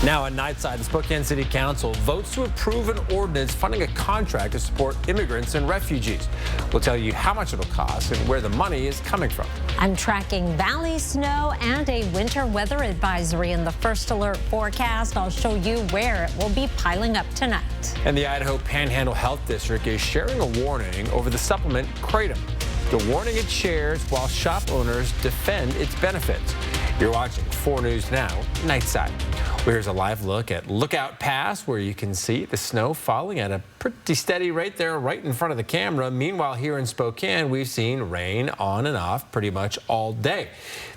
Now at Nightside, the Spokane City Council votes to approve an ordinance funding a contract to support immigrants and refugees. We'll tell you how much it'll cost and where the money is coming from. I'm tracking valley snow and a winter weather advisory in the first alert forecast. I'll show you where it will be piling up tonight. And the Idaho Panhandle Health District is sharing a warning over the supplement Kratom. The warning it shares while shop owners defend its benefits. You're watching 4 News Now, Nightside. Well, here's a live look at Lookout Pass, where you can see the snow falling at a pretty steady rate there right in front of the camera. Meanwhile, here in Spokane, we've seen rain on and off pretty much all day.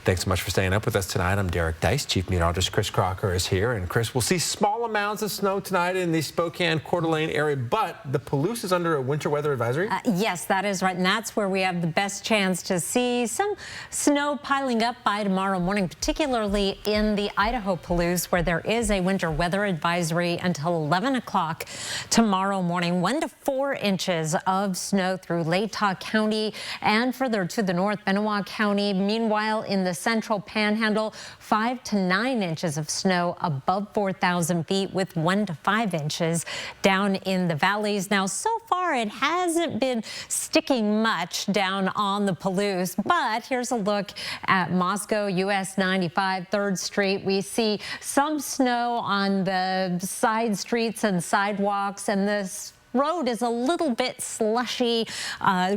Thanks so much for staying up with us tonight. I'm Derek Dice. Chief Meteorologist Chris Crocker is here. And Chris, we'll see small amounts of snow tonight in the Spokane Coeur d'Alene area, but the Palouse is under a winter weather advisory? Yes, that is right. And that's where we have the best chance to see some snow piling up by tomorrow morning, particularly in the Idaho Palouse, where there is a winter weather advisory until 11 o'clock tomorrow morning. 1 to 4 inches of snow through Latah County and further to the north, Benoit County. Meanwhile, in the central panhandle, 5 to 9 inches of snow above 4,000 feet with 1 to 5 inches down in the valleys. Now, so far, it hasn't been sticking much down on the Palouse, but here's a look at Moscow, US 95, 3rd Street. We see some snow on the side streets and sidewalks, and this road is a little bit slushy.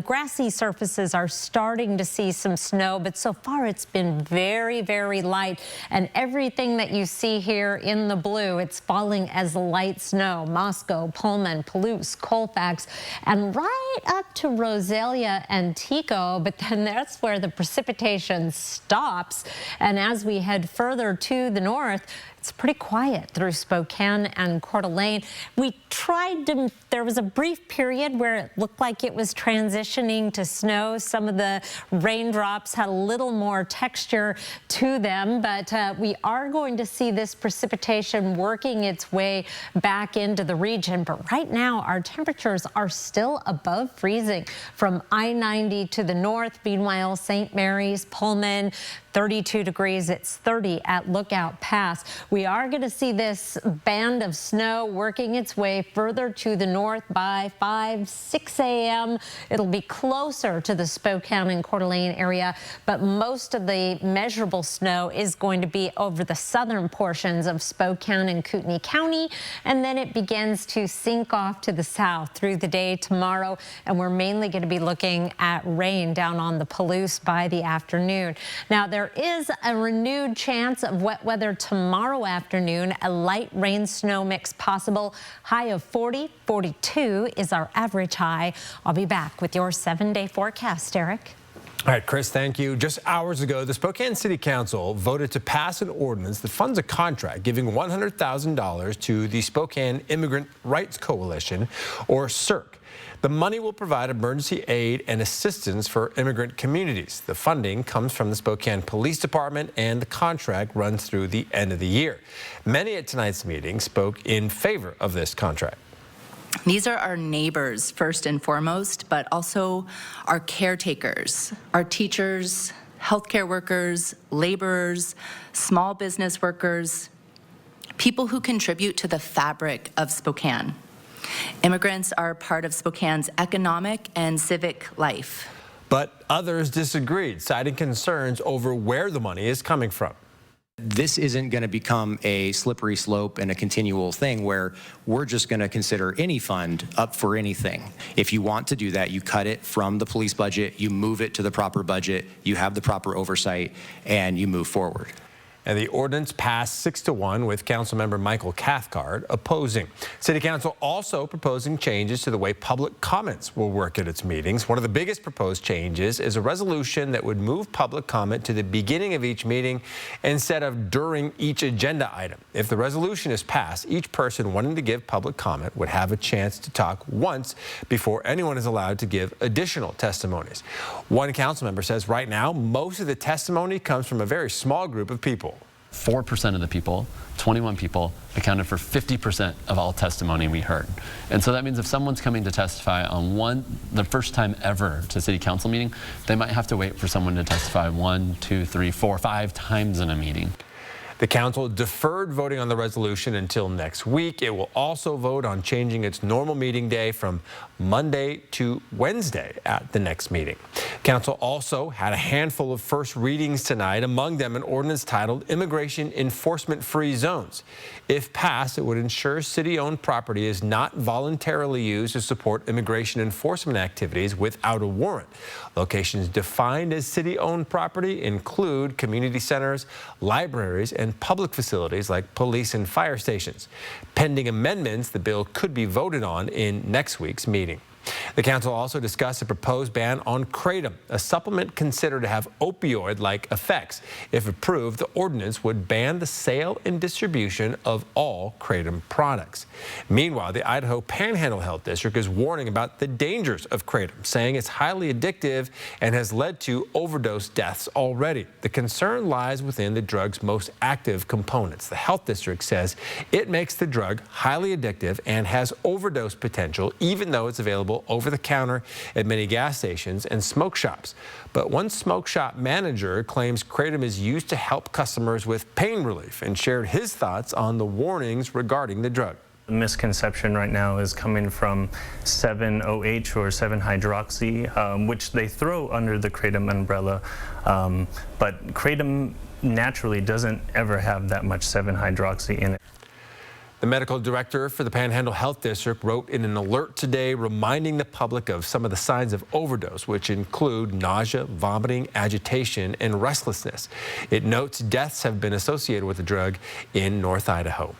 Grassy surfaces are starting to see some snow, but so far it's been very, very light. And everything that you see here in the blue, it's falling as light snow. Moscow, Pullman, Palouse, Colfax, and right up to Rosalia and Tico. But then that's where the precipitation stops. And as we head further to the north, it's pretty quiet through Spokane and Coeur d'Alene. There was a brief period where it looked like it was transitioning to snow. Some of the raindrops had a little more texture to them, but we are going to see this precipitation working its way back into the region. But right now, our temperatures are still above freezing from I-90 to the north. Meanwhile, St. Mary's, Pullman, 32 degrees. It's 30 at Lookout Pass. We are going to see this band of snow working its way further to the north by 5, 6 a.m. It'll be closer to the Spokane and Coeur d'Alene area, but most of the measurable snow is going to be over the southern portions of Spokane and Kootenai County, and then it begins to sink off to the south through the day tomorrow, and we're mainly going to be looking at rain down on the Palouse by the afternoon. Now, there is a renewed chance of wet weather tomorrow afternoon, a light rain snow mix possible. High of 40, 42 is our average high. I'll be back with your 7-day forecast, Eric. All right, Chris, thank you. Just hours ago, the Spokane City Council voted to pass an ordinance that funds a contract giving $100,000 to the Spokane Immigrant Rights Coalition, or CIRC. The money will provide emergency aid and assistance for immigrant communities. The funding comes from the Spokane Police Department, and the contract runs through the end of the year. Many at tonight's meeting spoke in favor of this contract. These are our neighbors, first and foremost, but also our caretakers, our teachers, healthcare workers, laborers, small business workers, people who contribute to the fabric of Spokane. Immigrants are part of Spokane's economic and civic life. But others disagreed, citing concerns over where the money is coming from. This isn't going to become a slippery slope and a continual thing where we're just going to consider any fund up for anything. If you want to do that, you cut it from the police budget, you move it to the proper budget, you have the proper oversight, and you move forward. And the ordinance passed 6-1 with Councilmember Michael Cathcart opposing. City Council also proposing changes to the way public comments will work at its meetings. One of the biggest proposed changes is a resolution that would move public comment to the beginning of each meeting instead of during each agenda item. If the resolution is passed, each person wanting to give public comment would have a chance to talk once before anyone is allowed to give additional testimonies. One council member says right now, most of the testimony comes from a very small group of people. 4% of the people, 21 people, accounted for 50% of all testimony we heard. And so that means if someone's coming to testify on the first time ever to city council meeting, they might have to wait for someone to testify 1, 2, 3, 4, 5 times in a meeting. The council deferred voting on the resolution until next week. It will also vote on changing its normal meeting day from Monday to Wednesday at the next meeting. Council also had a handful of first readings tonight, among them an ordinance titled Immigration Enforcement Free Zones. If passed, it would ensure city-owned property is not voluntarily used to support immigration enforcement activities without a warrant. Locations defined as city-owned property include community centers, libraries, and public facilities like police and fire stations. Pending amendments, the bill could be voted on in next week's meeting. The council also discussed a proposed ban on kratom, a supplement considered to have opioid-like effects. If approved, the ordinance would ban the sale and distribution of all kratom products. Meanwhile, the Idaho Panhandle Health District is warning about the dangers of kratom, saying it's highly addictive and has led to overdose deaths already. The concern lies within the drug's most active components. The health district says it makes the drug highly addictive and has overdose potential, even though it's available over the counter at many gas stations and smoke shops. But one smoke shop manager claims kratom is used to help customers with pain relief and shared his thoughts on the warnings regarding the drug. The misconception right now is coming from 7-OH or 7-hydroxy, which they throw under the kratom umbrella. But kratom naturally doesn't ever have that much 7-hydroxy in it. The medical director for the Panhandle Health District wrote in an alert today reminding the public of some of the signs of overdose, which include nausea, vomiting, agitation, and restlessness. It notes deaths have been associated with the drug in North Idaho.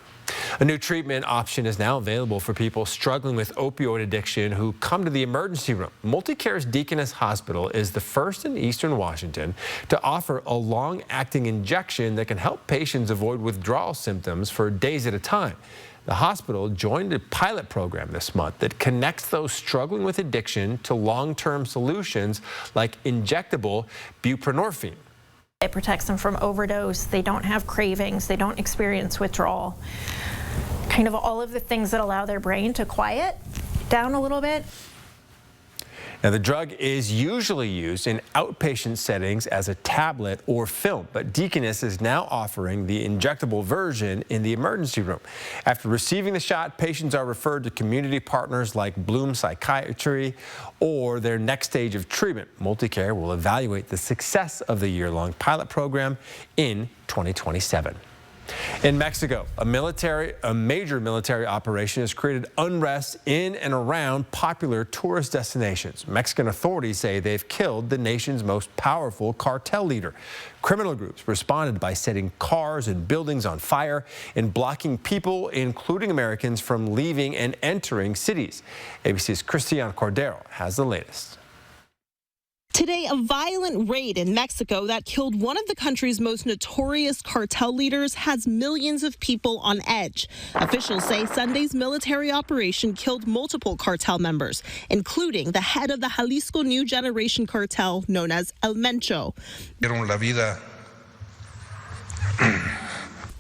A new treatment option is now available for people struggling with opioid addiction who come to the emergency room. Multicare's Deaconess Hospital is the first in Eastern Washington to offer a long-acting injection that can help patients avoid withdrawal symptoms for days at a time. The hospital joined a pilot program this month that connects those struggling with addiction to long-term solutions like injectable buprenorphine. It protects them from overdose. They don't have cravings. They don't experience withdrawal. Kind of all of the things that allow their brain to quiet down a little bit. Now, the drug is usually used in outpatient settings as a tablet or film, but Deaconess is now offering the injectable version in the emergency room. After receiving the shot, patients are referred to community partners like Bloom Psychiatry or their next stage of treatment. Multicare will evaluate the success of the year-long pilot program in 2027. In Mexico, a major military operation has created unrest in and around popular tourist destinations. Mexican authorities say they've killed the nation's most powerful cartel leader. Criminal groups responded by setting cars and buildings on fire and blocking people, including Americans, from leaving and entering cities. ABC's Christian Cordero has the latest. Today, a violent raid in Mexico that killed one of the country's most notorious cartel leaders has millions of people on edge. Officials say Sunday's military operation killed multiple cartel members, including the head of the Jalisco New Generation cartel known as El Mencho.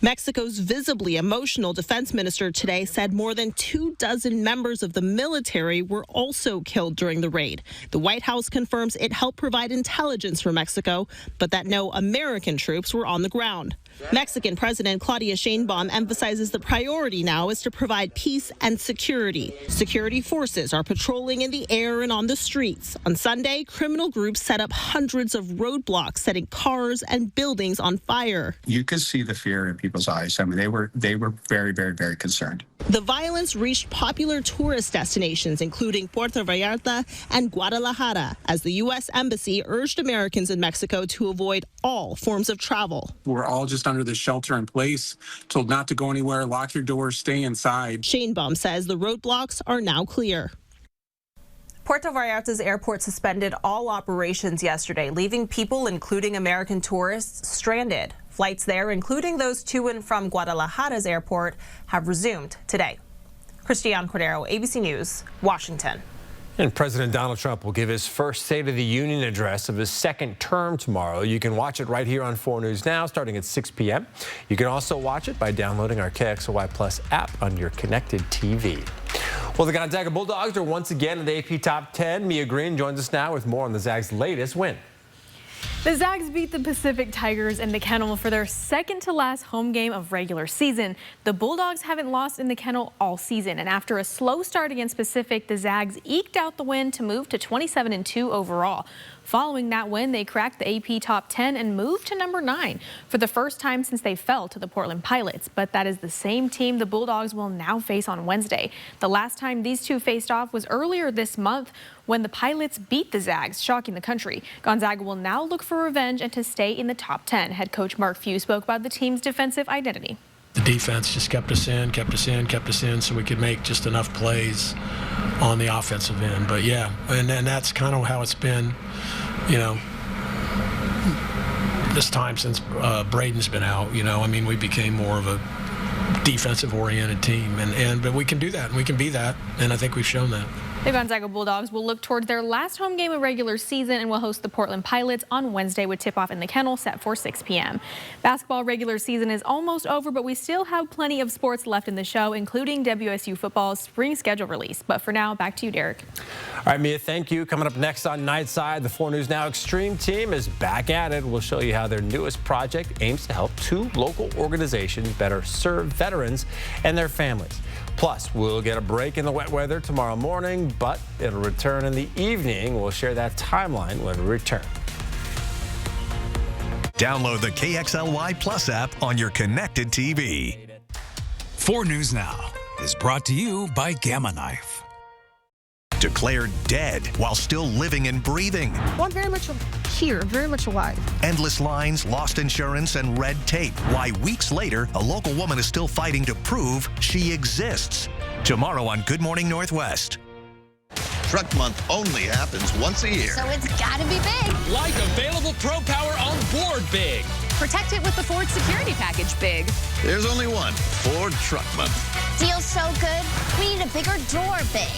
Mexico's visibly emotional defense minister today said more than 24 members of the military were also killed during the raid. The White House confirms it helped provide intelligence for Mexico, but that no American troops were on the ground. Mexican President Claudia Sheinbaum emphasizes the priority now is to provide peace and security. Security forces are patrolling in the air and on the streets. On Sunday, criminal groups set up hundreds of roadblocks, setting cars and buildings on fire. You could see the fear in people's eyes. I mean, they were very, very, very concerned. The violence reached popular tourist destinations, including Puerto Vallarta and Guadalajara, as the U.S. Embassy urged Americans in Mexico to avoid all forms of travel. We're all just under the shelter in place, told not to go anywhere, lock your doors, stay inside. Sheinbaum says the roadblocks are now clear. Puerto Vallarta's airport suspended all operations yesterday, leaving people, including American tourists, stranded. Flights there, including those to and from Guadalajara's airport, have resumed today. Christian Cordero, ABC News, Washington. And President Donald Trump will give his first State of the Union address of his second term tomorrow. You can watch it right here on 4 News Now, starting at 6 p.m. You can also watch it by downloading our KXOY Plus app on your connected TV. Well, the Gonzaga Bulldogs are once again in the AP Top 10. Mia Green joins us now with more on the Zags' latest win. The Zags beat the Pacific Tigers in the Kennel for their second to last home game of regular season. The Bulldogs haven't lost in the Kennel all season, and after a slow start against Pacific, the Zags eked out the win to move to 27-2 overall. Following that win, they cracked the AP Top 10 and moved to number 9 for the first time since they fell to the Portland Pilots. But that is the same team the Bulldogs will now face on Wednesday. The last time these two faced off was earlier this month when the Pilots beat the Zags, shocking the country. Gonzaga will now look for revenge and to stay in the top 10. Head coach Mark Few spoke about the team's defensive identity. The defense just kept us in so we could make just enough plays on the offensive end. But yeah, and that's kind of how it's been, you know, this time since Braden's been out. You know, I mean, we became more of a defensive-oriented team, but we can do that and we can be that, and I think we've shown that. The Gonzaga Bulldogs will look towards their last home game of regular season and will host the Portland Pilots on Wednesday with tip-off in the Kennel set for 6 p.m. Basketball regular season is almost over, but we still have plenty of sports left in the show, including WSU football's spring schedule release. But for now, back to you, Derek. All right, Mia, thank you. Coming up next on Nightside, the 4 News Now Extreme team is back at it. We'll show you how their newest project aims to help 2 local organizations better serve veterans and their families. Plus, we'll get a break in the wet weather tomorrow morning, but it'll return in the evening. We'll share that timeline when we return. Download the KXLY Plus app on your connected TV. 4 News Now is brought to you by Gamma Knife. Declared dead while still living and breathing. Well, I'm very much here, very much alive. Endless lines, lost insurance, and red tape. Why weeks later, a local woman is still fighting to prove she exists. Tomorrow on Good Morning Northwest. Truck Month only happens once a year. So it's gotta be big. Like available Pro Power on board big. Protect it with the Ford Security Package big. There's only one Ford Truck Month. Deal's so good, we need a bigger door big.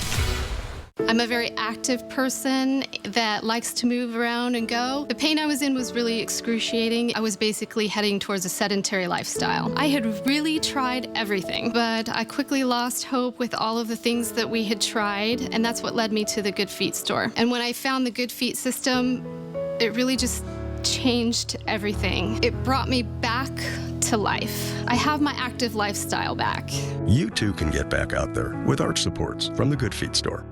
I'm a very active person that likes to move around and go. The pain I was in was really excruciating. I was basically heading towards a sedentary lifestyle. I had really tried everything, but I quickly lost hope with all of the things that we had tried, and that's what led me to the Good Feet store. And when I found the Good Feet system, it really just changed everything. It brought me back to life. I have my active lifestyle back. You too can get back out there with arch supports from the Good Feet store.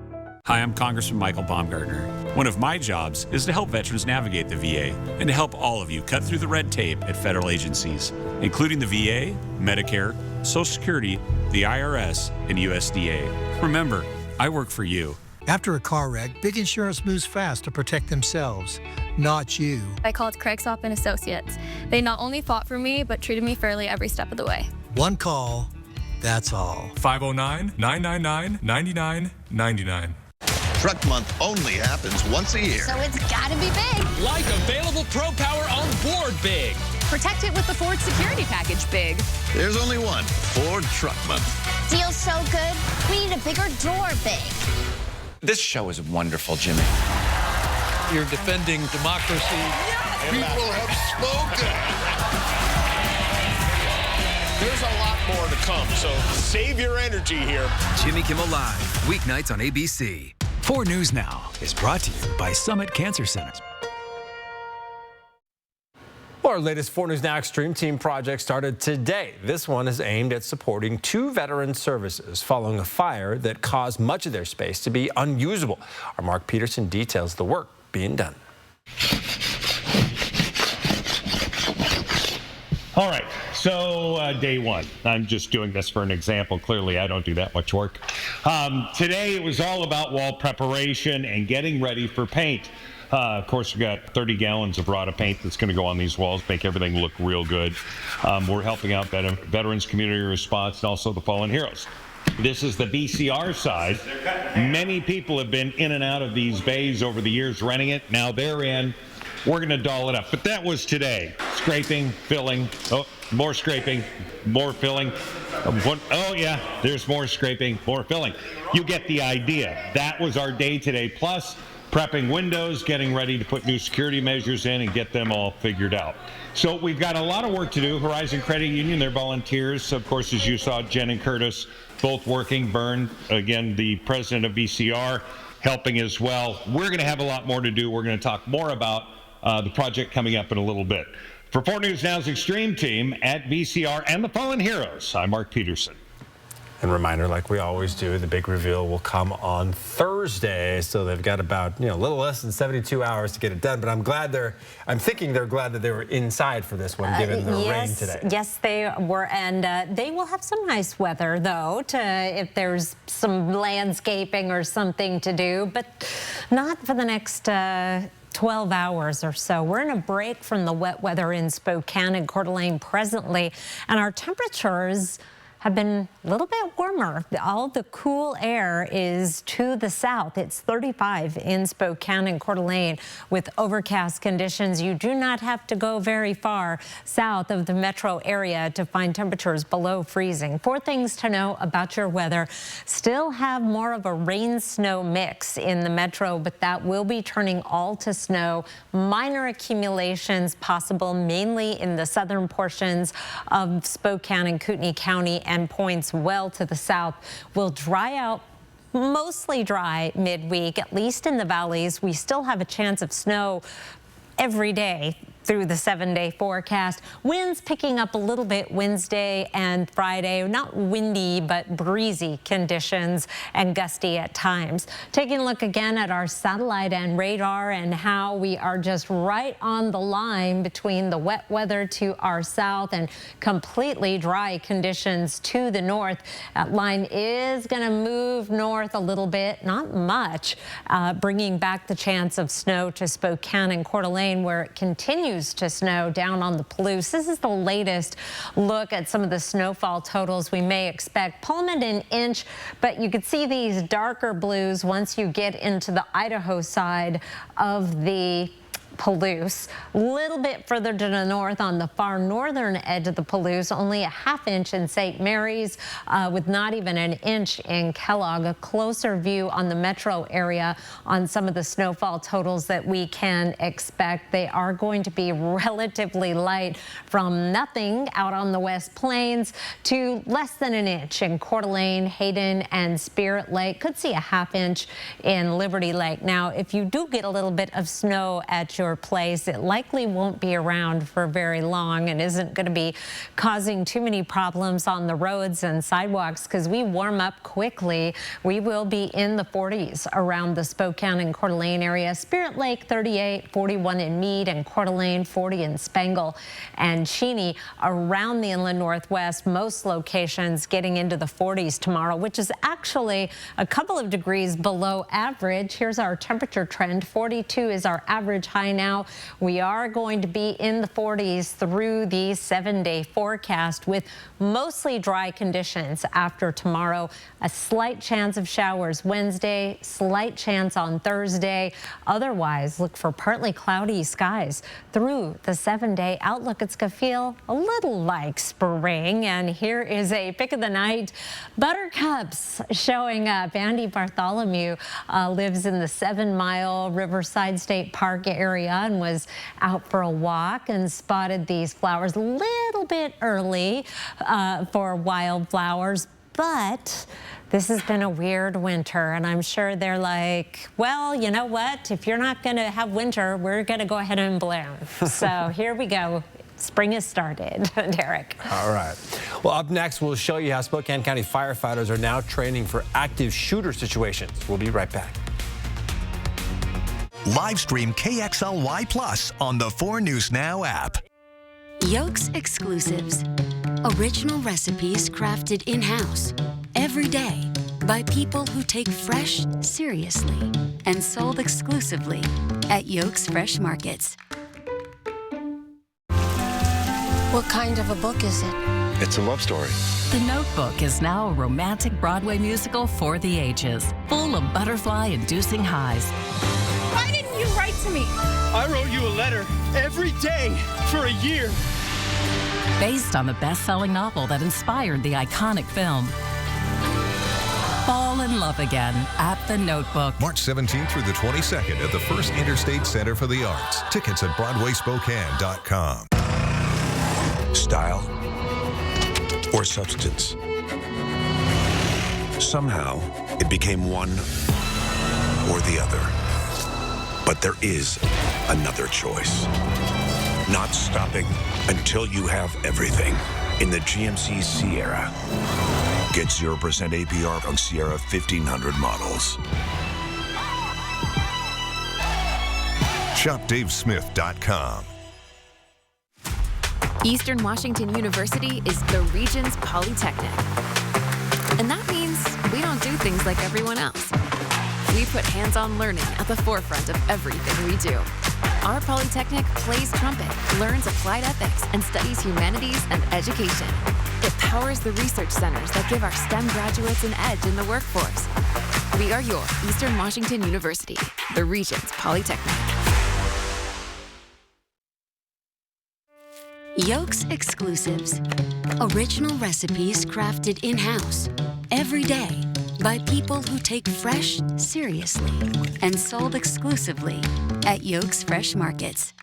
Hi, I'm Congressman Michael Baumgartner. One of my jobs is to help veterans navigate the VA and to help all of you cut through the red tape at federal agencies, including the VA, Medicare, Social Security, the IRS, and USDA. Remember, I work for you. After a car wreck, Big Insurance moves fast to protect themselves, not you. I called Craigsoft and Associates. They not only fought for me, but treated me fairly every step of the way. One call, that's all. 509-999-9999. Truck Month only happens once a year. So it's gotta be big. Like available Pro Power on board big. Protect it with the Ford Security Package big. There's only one Ford Truck Month. Deal's so good, we need a bigger door big. This show is wonderful, Jimmy. You're defending democracy. Yes! People have spoken. There's a lot more to come, so save your energy here. Jimmy Kimmel Live, weeknights on ABC. 4 News Now is brought to you by Summit Cancer Centers. Well, our latest 4 News Now Extreme Team project started today. This one is aimed at supporting 2 veteran services following a fire that caused much of their space to be unusable. Our Mark Peterson details the work being done. All right, so day one. I'm just doing this for an example. Clearly, I don't do that much work. Today, it was all about wall preparation and getting ready for paint. Of course, we got 30 gallons of Rada paint that's going to go on these walls, make everything look real good. We're helping out Veterans Community Response and also the Fallen Heroes. This is the VCR side. Many people have been in and out of these bays over the years renting it. Now they're in. We're going to doll it up. But that was today. Scraping, filling. Oh, more scraping, more filling. Oh, yeah, there's more scraping, more filling. You get the idea. That was our day today. Plus, prepping windows, getting ready to put new security measures in and get them all figured out. So we've got a lot of work to do. Horizon Credit Union, they're volunteers. Of course, as you saw, Jen and Curtis both working. Byrne, again, the president of VCR, helping as well. We're going to have a lot more to do. We're going to talk more about the project coming up in a little bit. For 4 News Now's Extreme Team at VCR and the Fallen Heroes, I'm Mark Peterson. And reminder, like we always do, the big reveal will come on Thursday. So they've got about, a little less than 72 hours to get it done. But I'm thinking they're glad that they were inside for this one, given the rain today. Yes, they were. And they will have some nice weather, though, if there's some landscaping or something to do. But not for the next 12 hours or so. We're in a break from the wet weather in Spokane and Coeur d'Alene presently. And our temperatures have been a little bit warmer. All the cool air is to the south. It's 35 in Spokane and Coeur d'Alene with overcast conditions. You do not have to go very far south of the metro area to find temperatures below freezing. 4 things to know about your weather. Still have more of a rain-snow mix in the metro, but that will be turning all to snow. Minor accumulations possible mainly in the southern portions of Spokane and Kootenai County, and points well to the south. Will dry out, mostly dry midweek, at least in the valleys. We still have a chance of snow every day through the 7-day forecast. Winds picking up a little bit Wednesday and Friday. Not windy, but breezy conditions and gusty at times. Taking a look again at our satellite and radar and how we are just right on the line between the wet weather to our south and completely dry conditions to the north. That line is going to move north a little bit, not much, bringing back the chance of snow to Spokane and Coeur d'Alene, where it continues to snow down on the Palouse. This is the latest look at some of the snowfall totals we may expect. Pullman an inch, but you could see these darker blues once you get into the Idaho side of the Palouse. A little bit further to the north on the far northern edge of the Palouse, only a ½ inch in St. Mary's, with not even an inch in Kellogg. A closer view on the metro area on some of the snowfall totals that we can expect. They are going to be relatively light, from nothing out on the West Plains to less than an inch in Coeur d'Alene, Hayden, and Spirit Lake. Could see a ½ inch in Liberty Lake. Now, if you do get a little bit of snow at your place, it likely won't be around for very long and isn't going to be causing too many problems on the roads and sidewalks, because we warm up quickly. We will be in the 40s around the Spokane and Coeur d'Alene area. Spirit Lake 38, 41 in Meade, and Coeur d'Alene 40 in Spangle and Cheney. Around the inland northwest, most locations getting into the 40s tomorrow, which is actually a couple of degrees below average. Here's our temperature trend. 42 is our average high now. We are going to be in the 40s through the 7-day forecast, with mostly dry conditions after tomorrow. A slight chance of showers Wednesday, slight chance on Thursday. Otherwise, look for partly cloudy skies through the 7-day outlook. It's going to feel a little like spring. And here is a pick of the night. Buttercups showing up. Andy Bartholomew lives in the 7-mile Riverside State Park area and was out for a walk and spotted these flowers a little bit early for wildflowers. But this has been a weird winter, and I'm sure they're like, well, you know what? If you're not going to have winter, we're going to go ahead and bloom. So here we go. Spring has started. Derek. All right. Well, up next, we'll show you how Spokane County firefighters are now training for active shooter situations. We'll be right back. Live stream KXLY Plus on the 4 News Now app. Yolk's Exclusives. Original recipes crafted in-house every day by people who take fresh seriously and sold exclusively at Yolk's Fresh Markets. What kind of a book is it? It's a love story. The Notebook is now a romantic Broadway musical for the ages, full of butterfly-inducing highs. Why didn't you write to me? I wrote you a letter every day for a year. Based on the best-selling novel that inspired the iconic film. Fall in love again at The Notebook. March 17th through the 22nd at the First Interstate Center for the Arts. Tickets at BroadwaySpokane.com. Style or substance. Somehow, it became one or the other. But there is another choice. Not stopping until you have everything in the GMC Sierra. Get 0% APR on Sierra 1500 models. ShopDaveSmith.com. Eastern Washington University is the region's polytechnic. And that means we don't do things like everyone else. We put hands-on learning at the forefront of everything we do. Our polytechnic plays trumpet, learns applied ethics, and studies humanities and education. It powers the research centers that give our STEM graduates an edge in the workforce. We are your Eastern Washington University, the region's polytechnic. Yolk's Exclusives. Original recipes crafted in-house every day by people who take fresh seriously and sold exclusively at Yolk's Fresh Markets.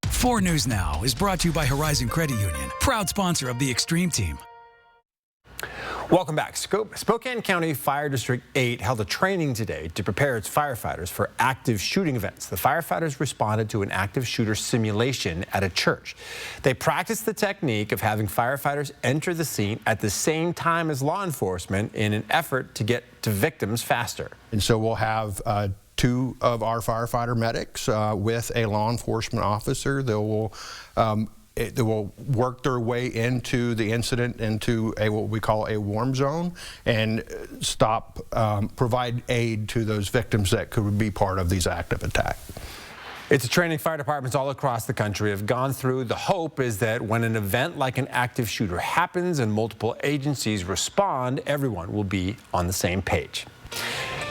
4 News Now is brought to you by Horizon Credit Union, proud sponsor of the Extreme Team. Welcome back. Spokane County Fire District 8 held a training today to prepare its firefighters for active shooting events. The firefighters responded to an active shooter simulation at a church. They practiced the technique of having firefighters enter the scene at the same time as law enforcement in an effort to get to victims faster. And so we'll have 2 of our firefighter medics with a law enforcement officer. They will work their way into the incident, into what we call a warm zone, and provide aid to those victims that could be part of these active attacks. It's a training fire departments all across the country have gone through. The hope is that when an event like an active shooter happens and multiple agencies respond, everyone will be on the same page.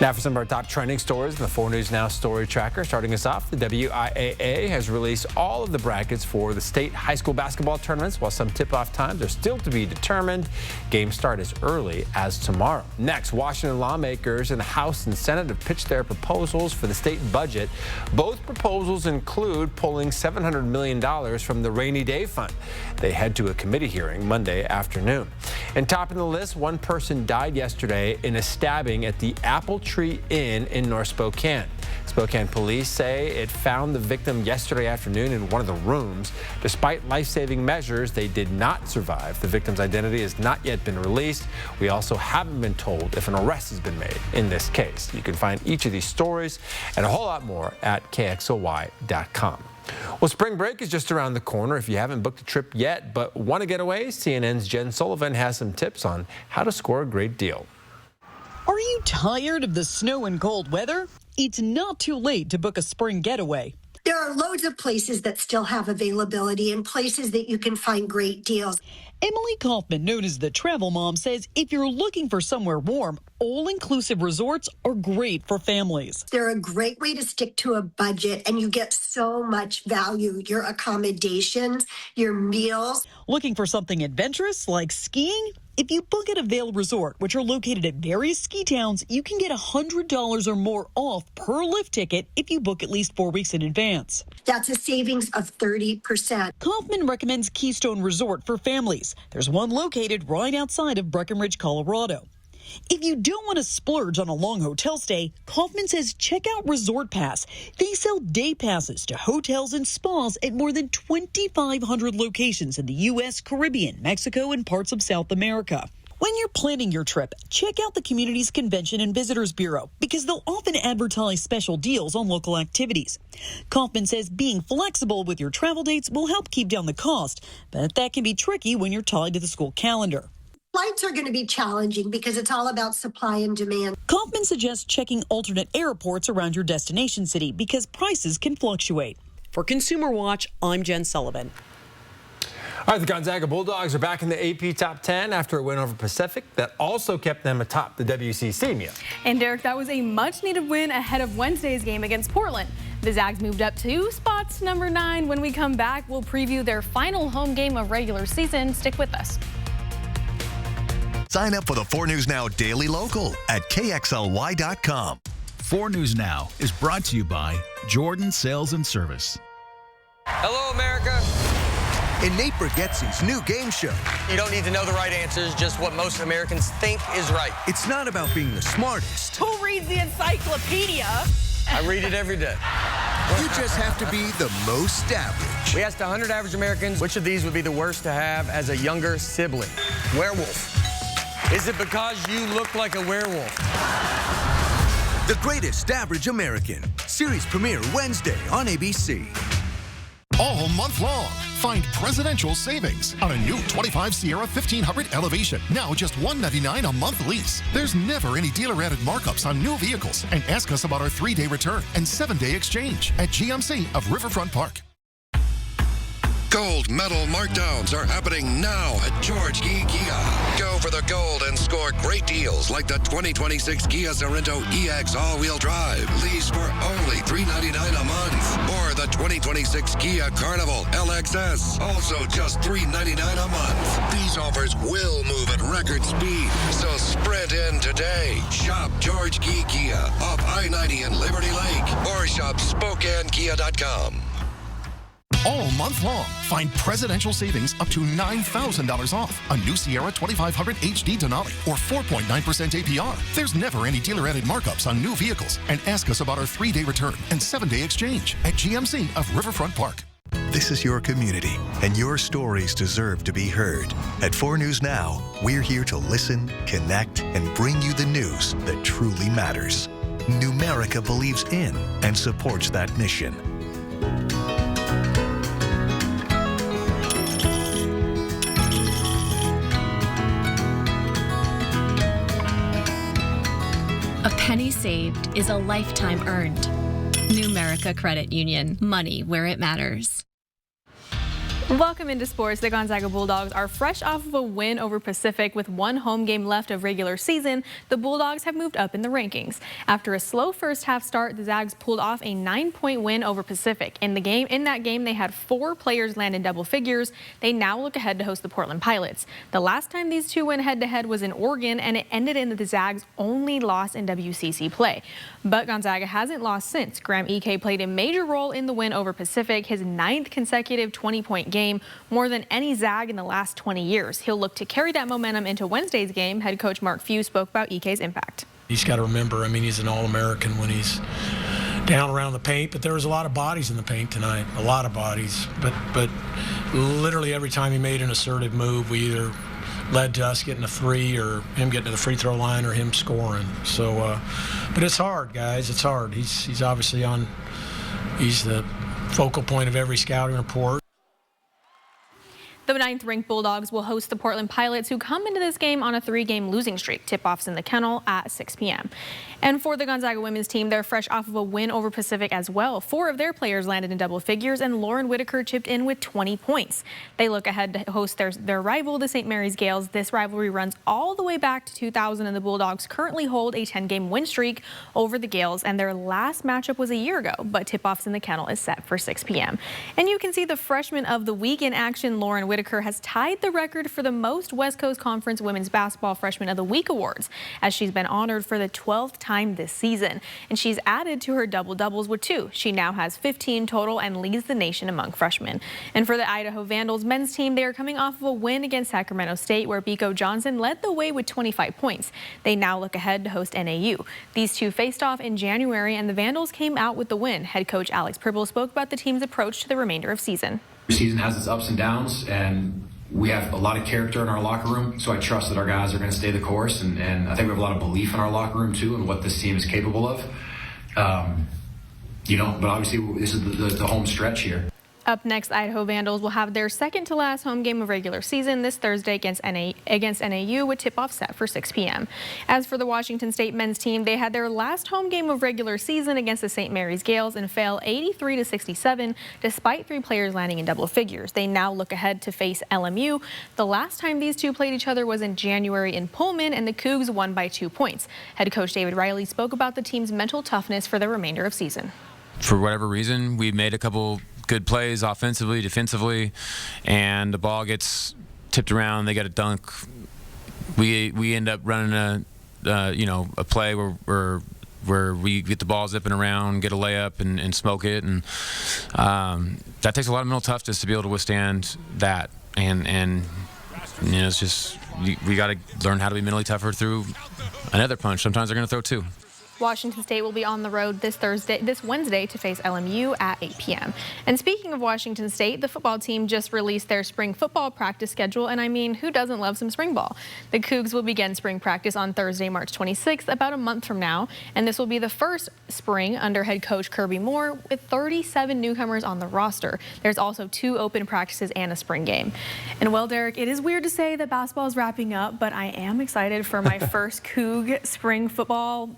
Now for some of our top trending stories in the 4 News Now Story Tracker. Starting us off, the WIAA has released all of the brackets for the state high school basketball tournaments. While some tip-off times are still to be determined, games start as early as tomorrow. Next, Washington lawmakers in the House and Senate have pitched their proposals for the state budget. Both proposals include pulling $700 million from the Rainy Day Fund. They head to a committee hearing Monday afternoon. And topping the list, one person died yesterday in a stabbing at the Apple Tree Inn in North Spokane. Spokane police say it found the victim yesterday afternoon in one of the rooms. Despite life-saving measures, they did not survive. The victim's identity has not yet been released. We also haven't been told if an arrest has been made in this case. You can find each of these stories and a whole lot more at KXLY.com. Well, spring break is just around the corner if you haven't booked a trip yet, but want to get away? CNN's Jen Sullivan has some tips on how to score a great deal. Are you tired of the snow and cold weather? It's not too late to book a spring getaway. There are loads of places that still have availability and places that you can find great deals. Emily Kaufman, known as the Travel Mom, says if you're looking for somewhere warm, all-inclusive resorts are great for families. They're a great way to stick to a budget, and you get so much value. Your accommodations, your meals. Looking for something adventurous like skiing? If you book at a Vail Resort, which are located at various ski towns, you can get $100 or more off per lift ticket if you book at least 4 weeks in advance. That's a savings of 30%. Kaufman recommends Keystone Resort for families. There's one located right outside of Breckenridge, Colorado. If you don't want to splurge on a long hotel stay, Kaufman says check out Resort Pass. They sell day passes to hotels and spas at more than 2,500 locations in the U.S., Caribbean, Mexico, and parts of South America. When you're planning your trip, check out the community's Convention and Visitors Bureau because they'll often advertise special deals on local activities. Kaufman says being flexible with your travel dates will help keep down the cost, but that can be tricky when you're tied to the school calendar. Flights are going to be challenging because it's all about supply and demand. Kaufman suggests checking alternate airports around your destination city because prices can fluctuate. For Consumer Watch, I'm Jen Sullivan. All right, the Gonzaga Bulldogs are back in the AP Top 10 after a win over Pacific that also kept them atop the WCC. Mia. And Derek, that was a much-needed win ahead of Wednesday's game against Portland. The Zags moved up 2 spots to number 9. When we come back, we'll preview their final home game of regular season. Stick with us. Sign up for the 4 News Now Daily Local at KXLY.com. 4 News Now is brought to you by Jordan Sales and Service. Hello, America. In Nate Bargatze's new game show. You don't need to know the right answers, just what most Americans think is right. It's not about being the smartest. Who reads the encyclopedia? I read it every day. You just have to be the most average. We asked 100 average Americans which of these would be the worst to have as a younger sibling. Werewolf. Is it because you look like a werewolf? The Greatest Average American. Series premiere Wednesday on ABC. All month long, find presidential savings on a new 25 Sierra 1500 Elevation. Now just $199 a month lease. There's never any dealer-added markups on new vehicles. And ask us about our 3-day return and 7-day exchange at GMC of Riverfront Park. Gold medal markdowns are happening now at George Gee Kia. Go for the gold and score great deals like the 2026 Kia Sorento EX all-wheel drive. Lease for only $399 a month. Or the 2026 Kia Carnival LXS, also just $399 a month. These offers will move at record speed, so sprint in today. Shop George Gee Kia off I-90 in Liberty Lake or shop SpokaneKia.com. All month long, find presidential savings up to $9,000 off a new Sierra 2500 HD Denali or 4.9% APR. There's never any dealer-added markups on new vehicles. And ask us about our 3-day return and 7-day exchange at GMC of Riverfront Park. This is your community, and your stories deserve to be heard. At 4 News Now, we're here to listen, connect, and bring you the news that truly matters. Numerica believes in and supports that mission. A penny saved is a lifetime earned. Numerica Credit Union. Money where it matters. Welcome into sports. The Gonzaga Bulldogs are fresh off of a win over Pacific with one home game left of regular season. The Bulldogs have moved up in the rankings. After a slow first half start, the Zags pulled off a 9-point win over Pacific. In that game, they had 4 players land in double figures. They now look ahead to host the Portland Pilots. The last time these two went head-to-head was in Oregon, and it ended in the Zags' only loss in WCC play. But Gonzaga hasn't lost since. Graham Ike played a major role in the win over Pacific, his 9th consecutive 20-point game, more than any Zag in the last 20 years. He'll look to carry that momentum into Wednesday's game. Head coach Mark Few spoke about Ike's impact. He's got to remember, I mean, he's an All-American when he's down around the paint, but there was a lot of bodies in the paint tonight, a lot of bodies. But literally every time he made an assertive move, we either led to us getting a 3 or him getting to the free throw line or him scoring. So, but it's hard, guys. It's hard. He's obviously he's the focal point of every scouting report. The 9th-ranked Bulldogs will host the Portland Pilots, who come into this game on a 3-game losing streak. Tip-offs in the Kennel at 6 p.m. And for the Gonzaga women's team, they're fresh off of a win over Pacific as well. 4 of their players landed in double figures, and Lauren Whitaker chipped in with 20 points. They look ahead to host their rival, the St. Mary's Gales. This rivalry runs all the way back to 2000, and the Bulldogs currently hold a 10-game win streak over the Gales, and their last matchup was a year ago. But tip-offs in the Kennel is set for 6 p.m. And you can see the freshman of the week in action. Lauren Whitaker has tied the record for the most West Coast Conference Women's Basketball Freshman of the Week awards, as she's been honored for the 12th time this season. And she's added to her double-doubles with 2. She now has 15 total and leads the nation among freshmen. And for the Idaho Vandals men's team, they are coming off of a win against Sacramento State, where Biko Johnson led the way with 25 points. They now look ahead to host NAU. These two faced off in January, and the Vandals came out with the win. Head coach Alex Pribble spoke about the team's approach to the remainder of season. The season has its ups and downs, and we have a lot of character in our locker room, so I trust that our guys are going to stay the course, and I think we have a lot of belief in our locker room too and what this team is capable of. But obviously this is the home stretch here. Up next, Idaho Vandals will have their second-to-last home game of regular season this Thursday against NAU, with tip-off set for 6 p.m. As for the Washington State men's team, they had their last home game of regular season against the St. Mary's Gales and fell 83-67, despite 3 players landing in double figures. They now look ahead to face LMU. The last time these two played each other was in January in Pullman, and the Cougs won by 2 points. Head coach David Riley spoke about the team's mental toughness for the remainder of season. For whatever reason, we made a couple good plays offensively, defensively, and the ball gets tipped around. They got a dunk. We end up running a play where we get the ball zipping around, get a layup, and smoke it, and that takes a lot of mental toughness to be able to withstand that. And it's just we got to learn how to be mentally tougher through another punch. Sometimes they're going to throw 2. Washington State will be on the road this Wednesday to face LMU at 8 p.m. And speaking of Washington State, the football team just released their spring football practice schedule, and I mean, who doesn't love some spring ball? The Cougs will begin spring practice on Thursday, March 26th, about a month from now, and this will be the first spring under head coach Kirby Moore with 37 newcomers on the roster. There's also 2 open practices and a spring game. And well, Derek, it is weird to say that basketball is wrapping up, but I am excited for my first Coug spring football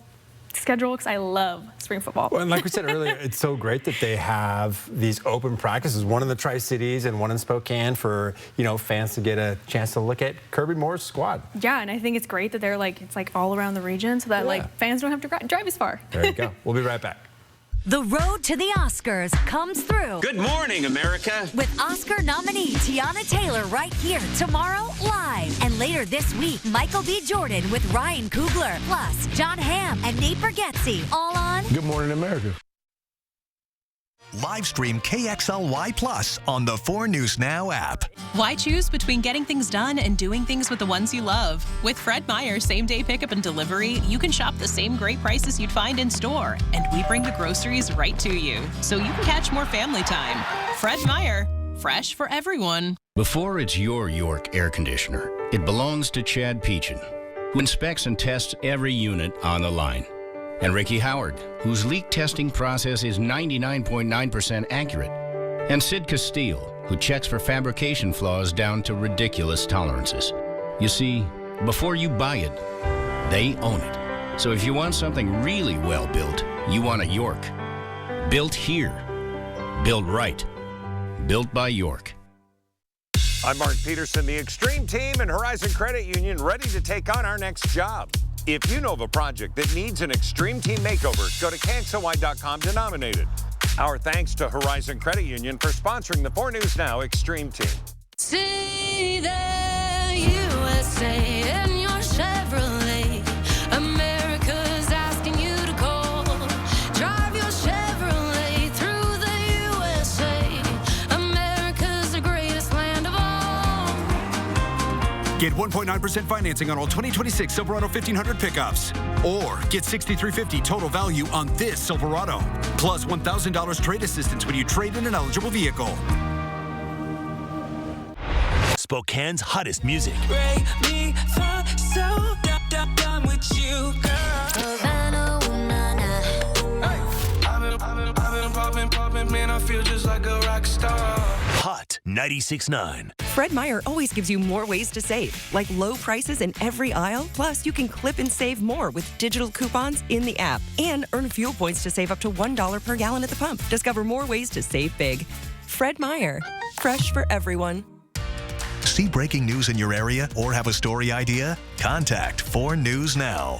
schedule because I love spring football. Well, and like we said earlier, it's so great that they have these open practices, one in the Tri-Cities and one in Spokane for, you know, fans to get a chance to look at Kirby Moore's squad. Yeah, and I think it's great that they're it's all around the region so that fans don't have to drive as far. There you go. We'll be right back. The road to the Oscars comes through. Good morning, America. With Oscar nominee Tiana Taylor right here tomorrow live. And later this week, Michael B. Jordan with Ryan Coogler. Plus, John Hamm and Nate Bargatze all on Good Morning America. Live stream KXLY Plus on the 4 News Now app. Why choose between getting things done and doing things with the ones you love? With Fred Meyer same-day pickup and delivery, you can shop the same great prices you'd find in store, and we bring the groceries right to you, so you can catch more family time. Fred Meyer, fresh for everyone. Before it's your York air conditioner, it belongs to Chad Peachin, who inspects and tests every unit on the line. And Ricky Howard, whose leak testing process is 99.9% accurate. And Sid Castile, who checks for fabrication flaws down to ridiculous tolerances. You see, before you buy it, they own it. So if you want something really well built, you want a York. Built here. Built right. Built by York. I'm Mark Peterson, the Extreme Team and Horizon Credit Union, ready to take on our next job. If you know of a project that needs an Extreme Team makeover, go to KXLY.com to nominate it. Our thanks to Horizon Credit Union for sponsoring the 4 News Now Extreme Team. See the USA in your Chevrolet. America's asking you to call. Drive your Chevrolet through the USA. America's the greatest land of all. Get 1.9% financing on all 2026 Silverado 1500 pickups. Or get $6,350 total value on this Silverado. Plus $1,000 trade assistance when you trade in an eligible vehicle. Spokane's hottest music. Break me for so done with you, girl. I've been popping, man, I feel just like a rock star. Hot 96.9. Fred Meyer always gives you more ways to save, like low prices in every aisle. Plus, you can clip and save more with digital coupons in the app and earn fuel points to save up to $1 per gallon at the pump. Discover more ways to save big. Fred Meyer, fresh for everyone. See breaking news in your area or have a story idea? Contact 4 News Now.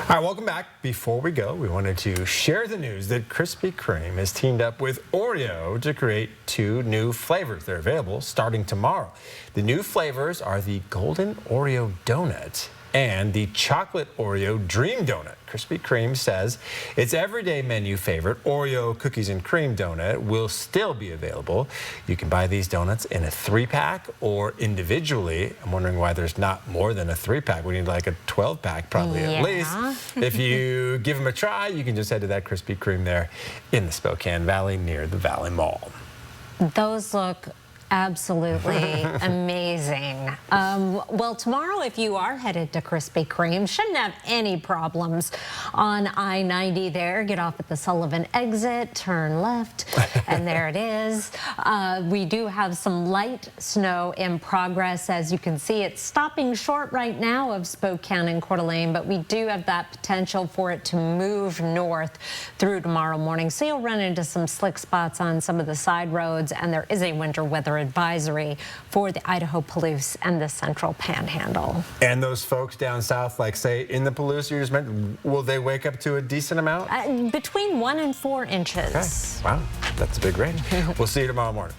All right, welcome back. Before we go, we wanted to share the news that Krispy Kreme has teamed up with Oreo to create 2 new flavors. They're available starting tomorrow. The new flavors are the Golden Oreo Donut and the Chocolate Oreo Dream Donut. Krispy Kreme says its everyday menu favorite, Oreo Cookies and Cream Donut, will still be available. You can buy these donuts in a 3-pack or individually. I'm wondering why there's not more than a 3-pack. We need like a 12-pack probably at least. If you give them a try, you can just head to that Krispy Kreme there in the Spokane Valley near the Valley Mall. Those look absolutely amazing. Well, tomorrow, if you are headed to Krispy Kreme, shouldn't have any problems on I-90 there. Get off at the Sullivan exit, turn left, and there it is. We do have some light snow in progress. As you can see, it's stopping short right now of Spokane and Coeur d'Alene, but we do have that potential for it to move north through tomorrow morning. So you'll run into some slick spots on some of the side roads, and there is a winter weather advisory for the Idaho Palouse and the Central Panhandle. And those folks down south, like say in the Palouse you just mentioned, will they wake up to a decent amount? Between 1 and 4 inches. Okay. Wow, that's a big range. We'll see you tomorrow morning.